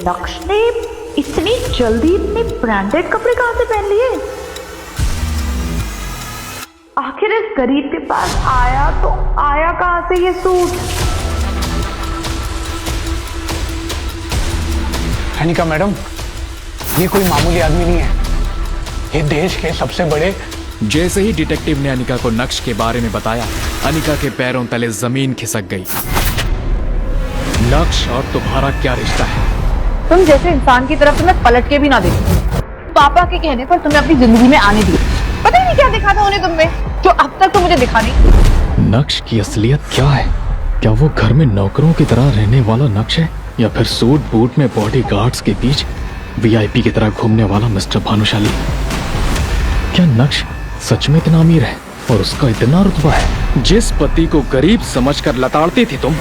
नक्श ने इतनी जल्दी इतने ब्रांडेड कपड़े कहां से पहन लिए? आखिर इस गरीब के पास आया तो आया कहां से ये सूट? अनिका मैडम, ये कोई मामूली आदमी नहीं है, ये देश के सबसे बड़े। जैसे ही डिटेक्टिव ने अनिका को नक्श के बारे में बताया, अनिका के पैरों तले जमीन खिसक गई। नक्श और तुम्हारा क्या रिश्ता है? तुम जैसे इंसान की तरफ तुम्हें पलट के भी ना देखो। पापा के कहने पर तुम्हें अपनी जिंदगी में आने दिया। पता ही नहीं क्या दिखा था उन्हें तुम में, जो अब तक तो मुझे दिखा नहीं। नक्श की असलियत क्या है? क्या वो घर में नौकरों की तरह रहने वाला नक्श है, या फिर सूट बूट में बॉडीगार्ड्स के बीच वीआईपी की तरह घूमने वाला मिस्टर भानुशाली? क्या नक्श सच में इतना अमीर है और उसका इतना रुतबा है? जिस पति को गरीब समझकर लताड़ती थी तुम,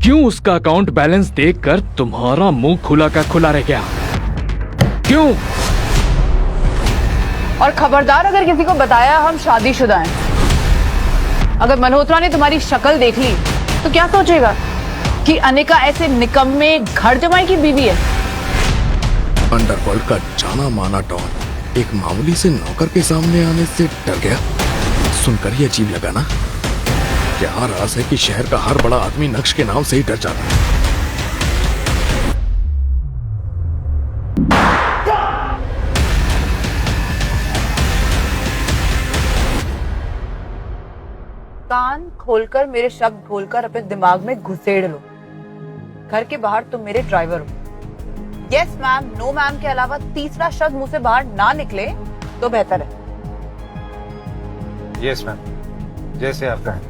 क्यों उसका अकाउंट बैलेंस देखकर तुम्हारा मुंह खुला का खुला रह गया? क्यों? और खबरदार, अगर किसी को बताया हम शादीशुदा हैं। अगर मल्होत्रा ने तुम्हारी शक्ल देख ली तो क्या सोचेगा कि अनिका ऐसे निकम्मे घर जमाई की बीवी है? अंडरवर्ल्ड का जाना माना डॉन एक मामूली से नौकर के सामने आने से डर गया। सुनकर ये अजीब लगा ना। क्या राज है कि शहर का हर बड़ा आदमी नक्श के नाम से ही डर जाता है। कान खोलकर मेरे शब्द खोलकर अपने दिमाग में घुसेड़ लो। घर के बाहर तुम मेरे ड्राइवर हो। यस मैम, नो मैम के अलावा तीसरा शब्द मुंह से बाहर ना निकले तो बेहतर है। यस मैम, जैसे आप कहें।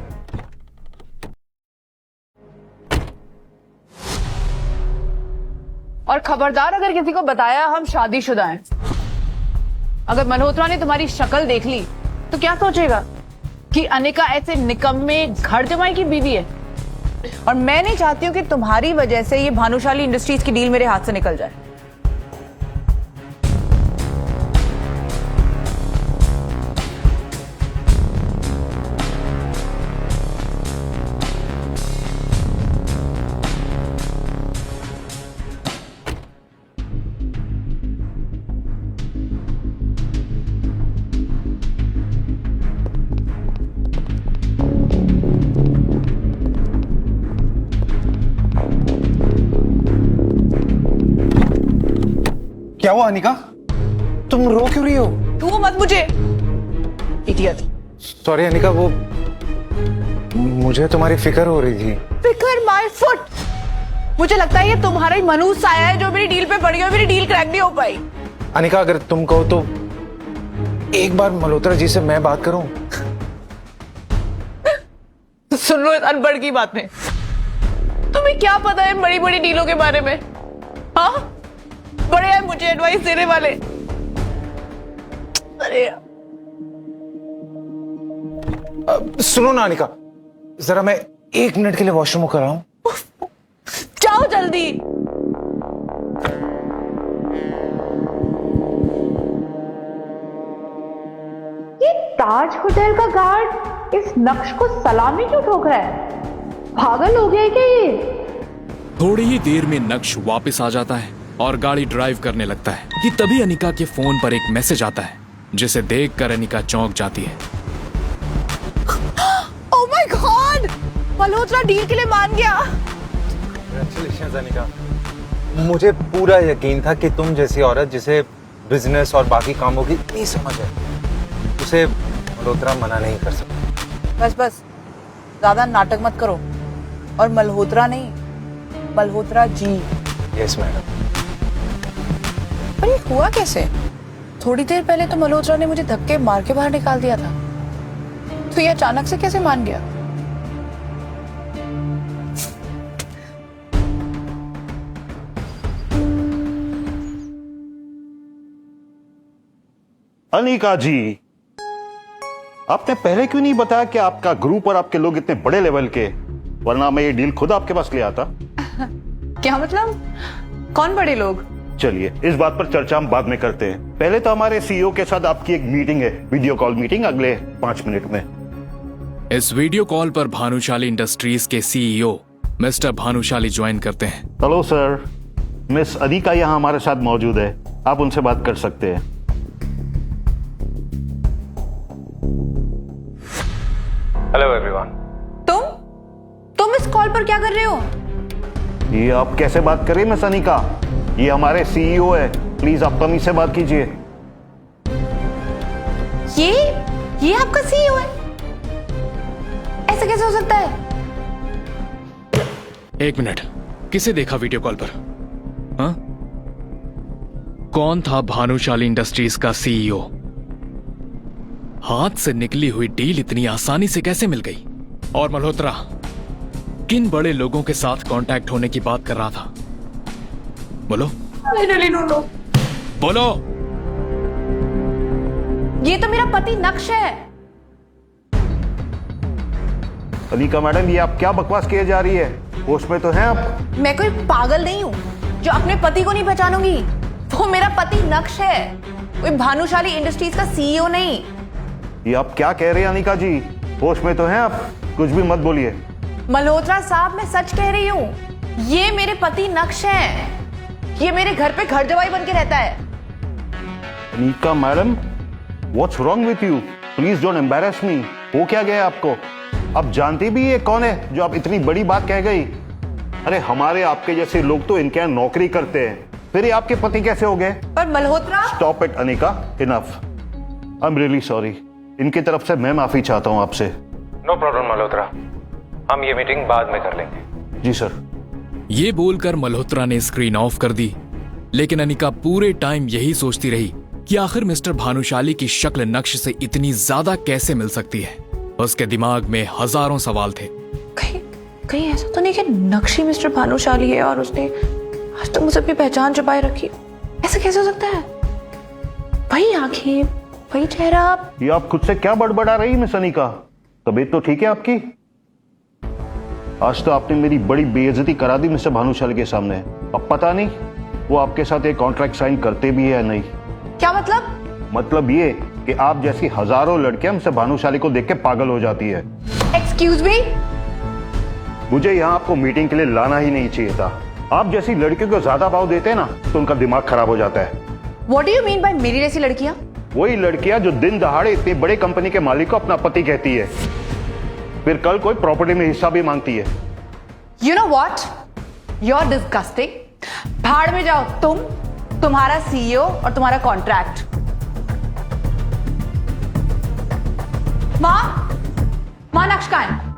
और खबरदार, अगर किसी को बताया हम शादीशुदा हैं। अगर मल्होत्रा ने तुम्हारी शक्ल देख ली तो क्या सोचेगा कि अनिका ऐसे निकम्मे घर जमाई की बीवी है? और मैं नहीं चाहती हूँ कि तुम्हारी वजह से ये भानुशाली इंडस्ट्रीज की डील मेरे हाथ से निकल जाए। क्या हुआ अनिका? तुम रो क्यों रही हो? तू मत मुझे, इडियट। सॉरी अनिका, वो मुझे तुम्हारी फिक्र हो रही थी। फिकर माय फुट। मुझे लगता है ये तुम्हारा ही मनूस साया है जो मेरी डील पे पड़ गया, मेरी डील क्रैक नहीं हो पाई। अनिका, अगर तुम कहो तो एक बार मल्होत्रा जी से मैं बात करूं? सुन लो इस अनपढ़ की बातें। तुम्हें क्या पता है बड़ी बड़ी डीलों के बारे में? हाँ, बड़े हैं मुझे एडवाइस देने वाले। अरे सुनो ना अनिका, जरा मैं 1 मिनट के लिए वॉशरूम कर रहा हूं। जाओ जल्दी। ये ताज होटल का गार्ड इस नक्श को सलामी क्यों ठोक रहा है? पागल हो गया है क्या ये? थोड़ी ही देर में नक्श वापस आ जाता है और गाड़ी ड्राइव करने लगता है कि तभी अनिका के फोन पर एक मैसेज आता है, जिसे देखकर अनिका चौंक जाती है। Oh my God, Malhotra deal के लिए मान गया। कांग्रेचुलेशंस अनिका, मुझे पूरा यकीन था कि तुम जैसी औरत जिसे बिजनेस और बाकी कामों की इतनी समझ है, उसे मल्होत्रा मना नहीं कर सकता। बस बस, ज्यादा नाटक मत करो। और मल्होत्रा नहीं, मल्होत्रा जी। Yes madam. पर ये हुआ कैसे? थोड़ी देर पहले तो मल्होत्रा ने मुझे धक्के मार के बाहर निकाल दिया था, तो ये अचानक से कैसे मान गया? अनिका जी, आपने पहले क्यों नहीं बताया कि आपका ग्रुप और आपके लोग इतने बड़े लेवल के, वरना मैं ये डील खुद आपके पास ले आता। क्या मतलब? कौन बड़े लोग? चलिए इस बात पर चर्चा हम बाद में करते हैं। पहले तो हमारे सीईओ के साथ आपकी एक मीटिंग है, वीडियो कॉल मीटिंग, अगले 5 मिनट में। इस वीडियो कॉल पर भानुशाली इंडस्ट्रीज के सीईओ मिस्टर भानुशाली ज्वाइन करते हैं। हेलो सर, मिस अनिका यहाँ हमारे साथ मौजूद है, आप उनसे बात कर सकते हैं। Hello everyone. तुम इस कॉल पर क्या कर रहे हो? ये आप कैसे बात कर रही हैं मिस अनिका? ये हमारे सीईओ है, प्लीज आप तमीज से बात कीजिए। ये आपका सीईओ है? ऐसे कैसे हो सकता है? एक मिनट, किसे देखा वीडियो कॉल पर? हाँ? कौन था भानुशाली इंडस्ट्रीज का सीईओ? हाथ से निकली हुई डील इतनी आसानी से कैसे मिल गई? और मल्होत्रा किन बड़े लोगों के साथ कांटेक्ट होने की बात कर रहा था? बोलो बोलो। ये तो मेरा पति नक्श है। अनिका मैडम, ये आप क्या बकवास किए जा रही है? होश में तो हैं आप? मैं कोई पागल नहीं हूँ जो अपने पति को नहीं पहचानूंगी। वो मेरा पति नक्श है, कोई भानुशाली इंडस्ट्रीज का सीईओ नहीं। ये आप क्या कह रहे हैं अनिका जी? होश में तो हैं आप? कुछ भी मत बोलिए। मल्होत्रा साहब, मैं सच कह रही हूँ। ये मेरे पति नक्श हैं। ये मेरे घर पे घर जवाई बन के रहता है। Anika madam, what's wrong with you? Please don't embarrass me. हो क्या गया आपको? आप जानती भी ये कौन है जो आप इतनी बड़ी बात कह गई? अरे हमारे आपके जैसे लोग तो इनके यहाँ नौकरी करते हैं, फिर ये आपके पति कैसे हो गए? पर Malhotra. Stop it Anika, enough. I am really sorry. इनकी तरफ से मैं माफी चाहता हूँ आपसे। नो प्रॉब्लम मल्होत्रा, हम ये मीटिंग बाद में कर लेंगे। जी सर। ये बोलकर मल्होत्रा ने स्क्रीन ऑफ कर दी, लेकिन अनिका पूरे टाइम यही सोचती रही कि आखिर मिस्टर भानुशाली की शक्ल नक्श से इतनी ज्यादा कैसे मिल सकती है। उसके दिमाग में हजारों सवाल थे। कहीं ऐसा तो नहीं कि नक्शी मिस्टर भानुशाली है और उसने आज तक मुझसे अपनी पहचान छुपाए रखी? ऐसा कैसे हो सकता है? वही आंखें, वही चेहरा। ये आप खुद से क्या बड़बड़ा रही मिस अनिका? तबीयत तो ठीक है आपकी? आज तो आपने मेरी बड़ी बेइज्जती करा दी मिस्टर भानुशाली के सामने। अब पता नहीं वो आपके साथ एक कॉन्ट्रैक्ट साइन करते भी है या नहीं। क्या मतलब? मतलब ये कि आप जैसी हजारों लड़कियां मिस्टर भानुशाली को देख के पागल हो जाती है। Excuse me? मुझे यहाँ आपको मीटिंग के लिए लाना ही नहीं चाहिए था। आप जैसी लड़कियों को ज्यादा भाव देते हैं ना तो उनका दिमाग खराब हो जाता है। What do you mean by मेरी जैसी लड़कियां? वही लड़कियां जो दिन दहाड़े इतनी बड़ी कंपनी के मालिक को अपना पति कहती है, फिर कल कोई प्रॉपर्टी में हिस्सा भी मांगती है। You know what? You're disgusting. भाड़ में जाओ तुम, तुम्हारा सीईओ और तुम्हारा कॉन्ट्रैक्ट। माँ नक्श कहाँ है?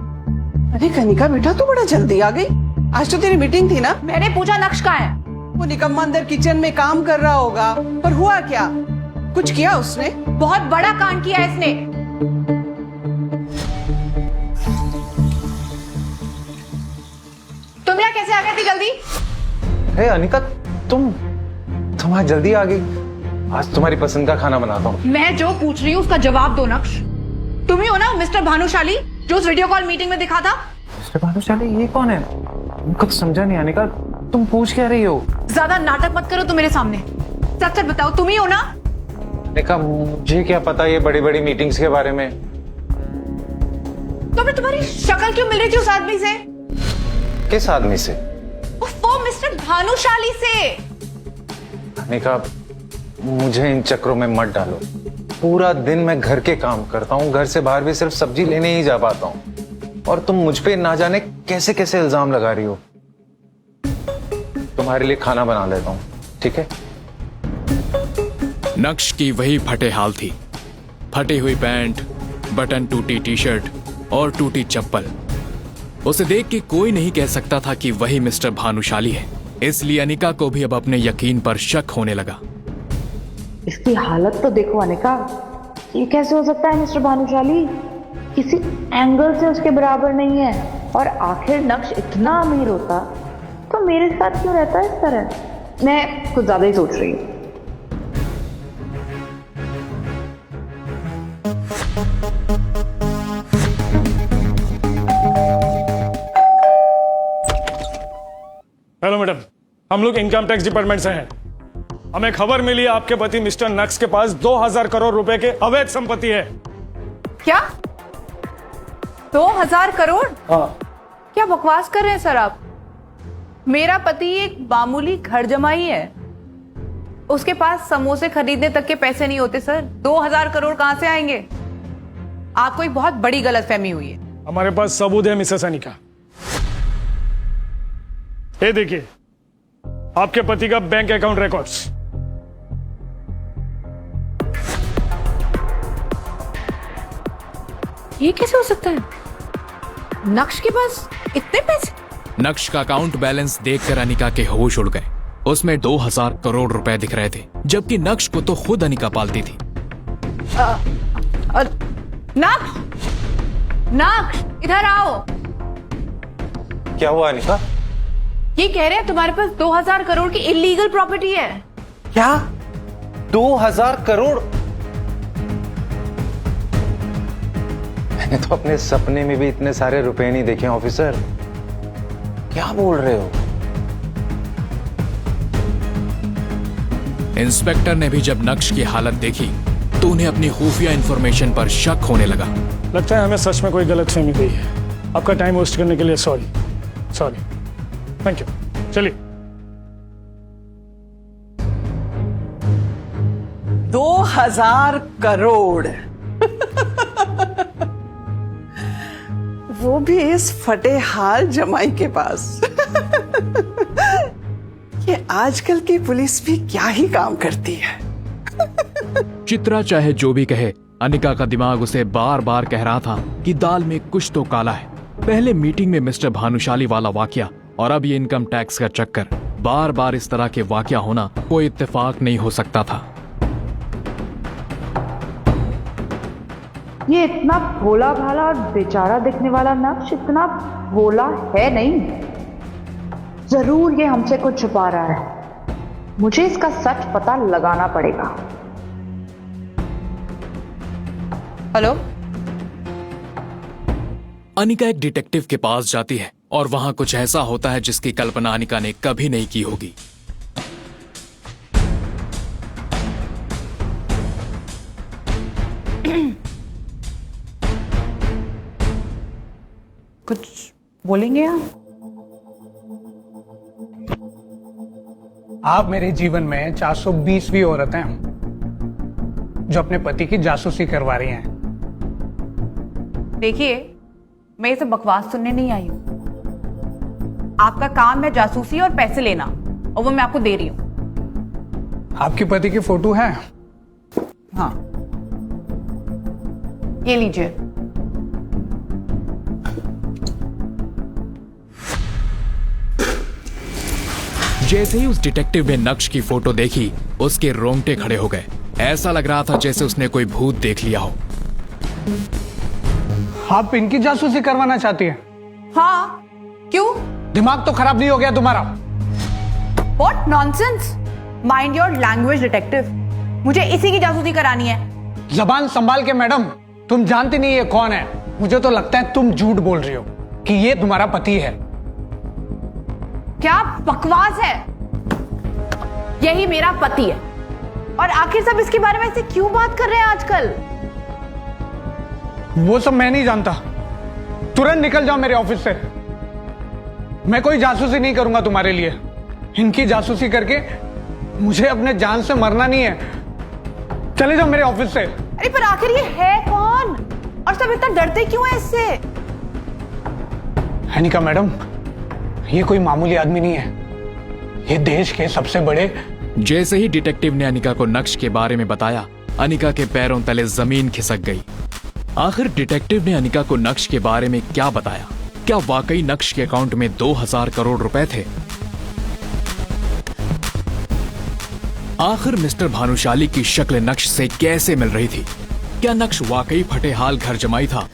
अरे कनिका बेटा, तू बड़ा जल्दी आ गई। आज तो तेरी मीटिंग थी ना? मैंने पूछा नक्श कहाँ है? वो निकम्मा अंदर किचन में काम कर रहा होगा। पर हुआ क्या? कुछ किया उसने? बहुत बड़ा कांड किया इसने। तुम यहाँ कैसे आ गए थी जल्दी? हे अनिका, तुम आज जल्दी आ गई। आज तुम्हारी पसंद का खाना बनाता हूँ। मैं जो पूछ रही हूँ उसका जवाब दो नक्श। तुम ही हो ना मिस्टर भानुशाली जो उस वीडियो कॉल मीटिंग में दिखा था? मिस्टर भानुशाली ये कौन है? कुछ समझा नहीं अनिका, तुम पूछ क्या रही हो? ज्यादा नाटक मत करो तुम मेरे सामने। सच सच बताओ, तुम ही हो ना? अनिका, मुझे क्या पता ये बड़ी बड़ी मीटिंग्स के बारे में। तो फिर तुम्हारी शक्ल क्यों मिल रही थी उस आदमी से? किस आदमी से? वो मिस्टर भानुशाली से। अनिका, मुझे इन चक्रों में मत डालो। पूरा दिन मैं घर के काम करता हूँ, घर से बाहर भी सिर्फ सब्जी लेने ही जा पाता हूँ, और तुम मुझ पे ना जाने कैसे कैसे इल्जाम लगा रही हो। तुम्हारे लिए खाना बना लेता हूँ, ठीक है? नक्श की वही फटे हाल थी। फटी हुई पैंट, बटन टूटी टी शर्ट और टूटी चप्पल। उसे देख के कोई नहीं कह सकता था कि वही मिस्टर भानुशाली है। इसलिए अनिका को भी अब अपने यकीन पर शक होने लगा। इसकी हालत तो देखो अनिका, ये कैसे हो सकता है मिस्टर भानुशाली? किसी एंगल से उसके बराबर नहीं है। और आखिर नक्श इतना अमीर होता तो मेरे साथ क्यों रहता है इस तरह? मैं कुछ ज्यादा ही सोच रही हूँ। हेलो मैडम, हम लोग इनकम टैक्स डिपार्टमेंट से हैं। हमें खबर मिली आपके पति मिस्टर नक्श के पास 2000 करोड़ रुपए के अवैध संपत्ति है। क्या? 2000 करोड़? हाँ। क्या बकवास कर रहे हैं सर आप? मेरा पति एक मामूली घर जमाई है, उसके पास समोसे खरीदने तक के पैसे नहीं होते सर। 2000 करोड़ कहां से आएंगे? आपको एक बहुत बड़ी गलतफहमी हुई है। हमारे पास सबूत है मिसेस अनिका। ये देखिए आपके पति का बैंक अकाउंट रिकॉर्ड्स। ये कैसे हो सकता है? नक्श के पास इतने पैसे? नक्श का अकाउंट बैलेंस देखकर अनिका के होश उड़ गए। उसमें 2000 करोड़ रुपए दिख रहे थे, जबकि नक्श को तो खुद अनिका पालती थी। नक्श, नक्श इधर आओ। क्या हुआ अनिका? ये कह रहे हैं तुम्हारे पास 2000 करोड़ की इलीगल प्रॉपर्टी है। क्या 2000 करोड़? मैंने तो अपने सपने में भी इतने सारे रुपए नहीं देखे ऑफिसर। क्या बोल रहे हो? इंस्पेक्टर ने भी जब नक्श की हालत देखी तो उन्हें अपनी खुफिया इंफॉर्मेशन पर शक होने लगा। लगता है हमें सच में कोई गलतफहमी हुई है। आपका टाइम वेस्ट करने के लिए सॉरी। Thank you. चलिए। 2000 करोड़ वो भी इस फटे हाल जमाई के पास। ये आजकल की पुलिस भी क्या ही काम करती है। चित्रा चाहे जो भी कहे, अनिका का दिमाग उसे बार बार कह रहा था कि दाल में कुछ तो काला है। पहले मीटिंग में मिस्टर भानुशाली वाला वाकया और अब ये इनकम टैक्स का चक्कर। बार बार इस तरह के वाकया होना कोई इत्तेफाक नहीं हो सकता था। ये इतना भोला भाला और बेचारा दिखने वाला नक्श इतना भोला है नहीं। जरूर ये हमसे कुछ छुपा रहा है। मुझे इसका सच पता लगाना पड़ेगा। हेलो। अनिका एक डिटेक्टिव के पास जाती है और वहां कुछ ऐसा होता है जिसकी कल्पना अनिका ने कभी नहीं की होगी। कुछ बोलेंगे आप मेरे जीवन में 420वीं औरत हैं जो अपने पति की जासूसी करवा रही हैं। देखिए, मैं ये सब बकवास सुनने नहीं आई हूं। आपका काम है जासूसी और पैसे लेना, और वो मैं आपको दे रही हूं। आपके पति की फोटो है? हाँ, ये लीजिए। जैसे ही उस डिटेक्टिव ने नक्श की फोटो देखी, उसके रोंगटे खड़े हो गए। ऐसा लग रहा था जैसे उसने कोई भूत देख लिया हो। आप इनकी जासूसी करवाना चाहती हैं? हाँ, क्यों? दिमाग तो खराब नहीं हो गया तुम्हारा? What nonsense! Mind your language, detective. मुझे इसी की जासूसी करानी है। जबान संभाल के मैडम, तुम जानती नहीं ये कौन है। मुझे तो लगता है तुम झूठ बोल रही हो कि ये तुम्हारा पति है। क्या बकवास है? यही मेरा पति है। और आखिर सब इसके बारे में ऐसे क्यों बात कर रहे हैं आजकल? वो सब मैं नहीं जानता। तुरंत निकल जाओ मेरे ऑफिस से। मैं कोई जासूसी नहीं करूंगा तुम्हारे लिए। इनकी जासूसी करके मुझे अपने जान से मरना नहीं है। चले जाओ मेरे ऑफिस से। अरे पर आखिर ये है कौन? और सब इतना डरते क्यों है इससे? अनिका मैडम, ये कोई मामूली आदमी नहीं है। ये देश के सबसे बड़े। जैसे ही डिटेक्टिव ने अनिका को नक्श के बारे में बताया, अनिका के पैरों तले जमीन खिसक गई। आखिर डिटेक्टिव ने अनिका को नक्श के बारे में क्या बताया? क्या वाकई नक्श के अकाउंट में 2000 करोड़ रुपए थे? आखिर मिस्टर भानुशाली की शक्ल नक्श से कैसे मिल रही थी? क्या नक्श वाकई फटेहाल घर जमाई था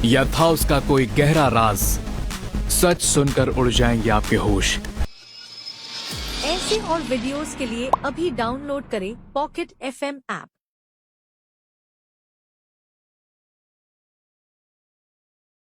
या था उसका कोई गहरा राज? सच सुनकर उड़ जाएंगे आपके होश। ऐसे और वीडियोस के लिए अभी डाउनलोड करें पॉकेट FM ऐप।